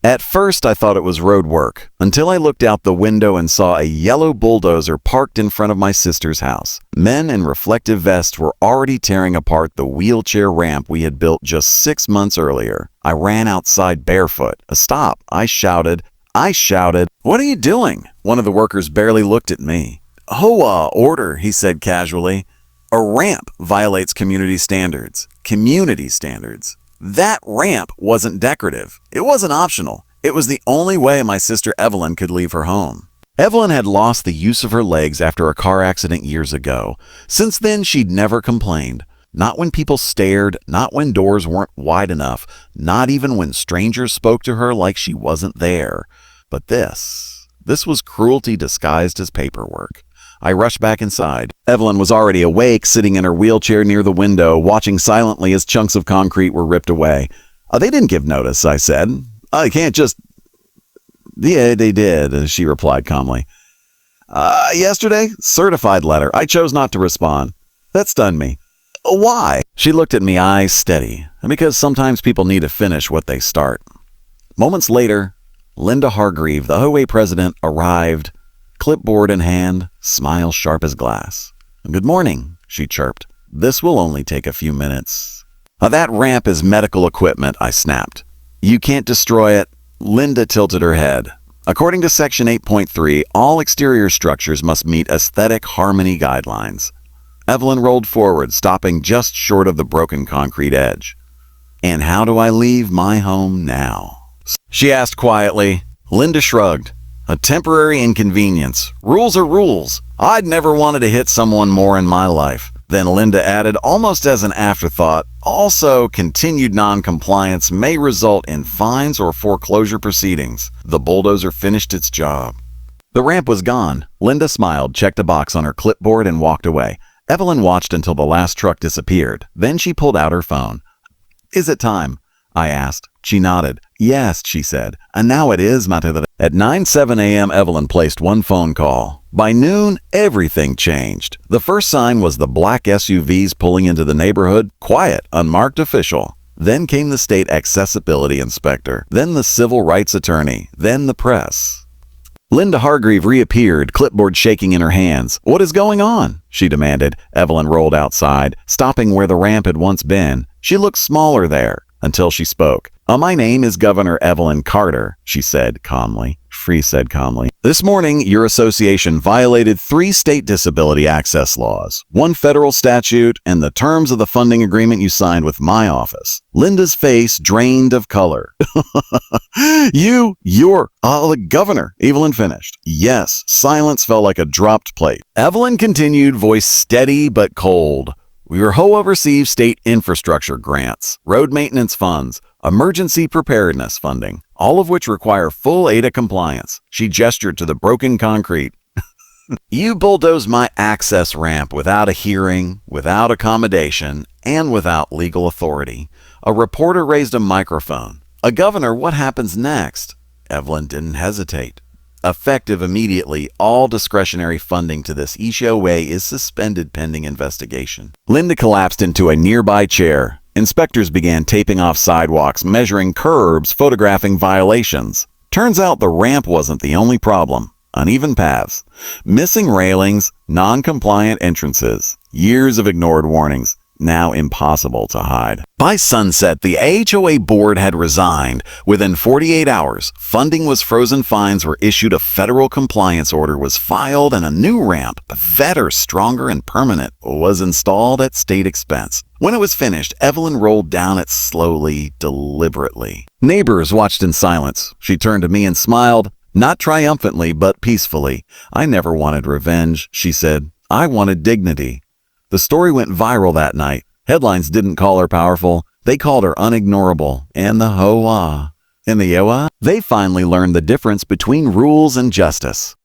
At first, I thought it was road work, until I looked out the window and saw a yellow bulldozer parked in front of my sister's house. Men in reflective vests were already tearing apart the wheelchair ramp we had built just 6 months earlier. I ran outside barefoot. Stop, I shouted. What are you doing? One of the workers barely looked at me. HOA order, he said casually. A ramp violates community standards. That ramp wasn't decorative. It wasn't optional. It was the only way my sister Evelyn could leave her home. Evelyn had lost the use of her legs after a car accident years ago. Since then, she'd never complained. Not when people stared, not when doors weren't wide enough, not even when strangers spoke to her like she wasn't there. But this was cruelty disguised as paperwork. I rushed back inside. Evelyn was already awake, sitting in her wheelchair near the window, watching silently as chunks of concrete were ripped away. They didn't give notice, I said. I can't just... Yeah, they did, she replied calmly. Yesterday? Certified letter. I chose not to respond. That stunned me. Why? She looked at me, eyes steady. Because sometimes people need to finish what they start. Moments later, Linda Hargreave, the HOA president, arrived, clipboard in hand, smile sharp as glass. Good morning, she chirped. This will only take a few minutes. That ramp is medical equipment, I snapped. You can't destroy it. Linda tilted her head. According to Section 8.3, all exterior structures must meet aesthetic harmony guidelines. Evelyn rolled forward, stopping just short of the broken concrete edge. And how do I leave my home now? She asked quietly. Linda shrugged. A temporary inconvenience. Rules are rules. I'd never wanted to hit someone more in my life. Then Linda added, almost as an afterthought, also, continued non-compliance may result in fines or foreclosure proceedings. The bulldozer finished its job. The ramp was gone. Linda smiled, checked a box on her clipboard, and walked away. Evelyn watched until the last truck disappeared. Then she pulled out her phone. Is it time? I asked. She nodded. Yes, she said. And now it is, Matilda. At 9:07 a.m., Evelyn placed one phone call. By noon, everything changed. The first sign was the black SUVs pulling into the neighborhood, quiet, unmarked official. Then came the state accessibility inspector, then the civil rights attorney, then the press. Linda Hargreave reappeared, clipboard shaking in her hands. What is going on? She demanded. Evelyn rolled outside, stopping where the ramp had once been. She looked smaller there, until she spoke. My name is Governor Evelyn Carter, she said calmly. Free said calmly. This morning, your association violated 3 state disability access laws, 1 federal statute, and the terms of the funding agreement you signed with my office. Linda's face drained of color. You're the governor, Evelyn finished. Yes, silence felt like a dropped plate. Evelyn continued, voice steady but cold. Your HOA receives state infrastructure grants, road maintenance funds, emergency preparedness funding, all of which require full ADA compliance. She gestured to the broken concrete. You bulldozed my access ramp without a hearing, without accommodation, and without legal authority. A reporter raised a microphone. Governor, what happens next? Evelyn didn't hesitate. Effective immediately, all discretionary funding to this HOA is suspended pending investigation. Linda collapsed into a nearby chair. Inspectors began taping off sidewalks, measuring curbs, photographing violations. Turns out the ramp wasn't the only problem. Uneven paths, missing railings, non-compliant entrances, years of ignored warnings, now impossible to hide. By sunset, the HOA board had resigned. Within 48 hours, funding was frozen, fines were issued, a federal compliance order was filed, and a new ramp, better, stronger, and permanent, was installed at state expense. When it was finished, Evelyn rolled down it slowly, deliberately. Neighbors watched in silence. She turned to me and smiled, not triumphantly, but peacefully. I never wanted revenge, she said. I wanted dignity. The story went viral that night. Headlines didn't call her powerful. They called her unignorable. And the HOA. In the HOA, they finally learned the difference between rules and justice.